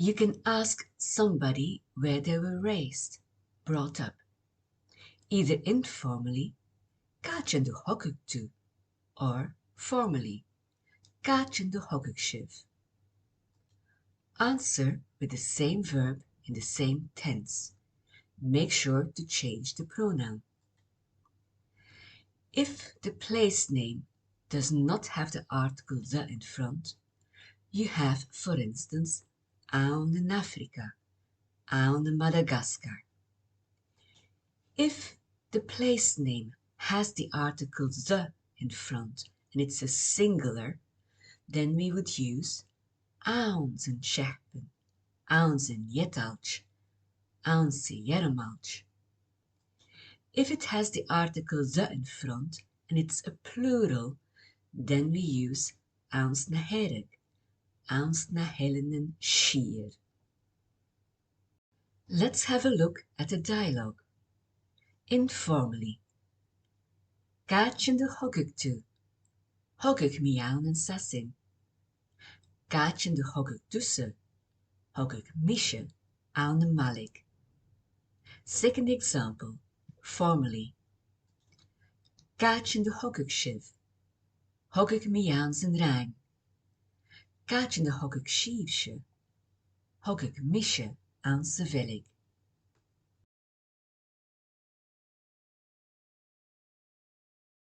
You can ask somebody where they were raised, brought up, either informally, Càite do thogadh tú, or formally, Càite do thogadh sibh. Answer with the same verb in the same tense. Make sure to change the pronoun. If the place name does not have the article the in front, you have, for instance, Aun in Africa, Aun in Madagascar. If the place name has the article the in front and it's a singular, then we would use Auns in Scherpen, Auns in Yetalch, Auns in Yermalch. If it has the article the in front and it's a plural, then we use Auns na Herrig, Auns na Hellenen Shir. Let's have a look at the dialogue. Informally. Càite do thogadh tú, thogadh mi ann an sasin. Càite do thogadh dusa, thogadh mise ann an malig. Second example, formally. Càite do thogadh sibh, thogadh mi ann an rang. Càite do thogadh sibh, thogadh mise ann sa bheilg.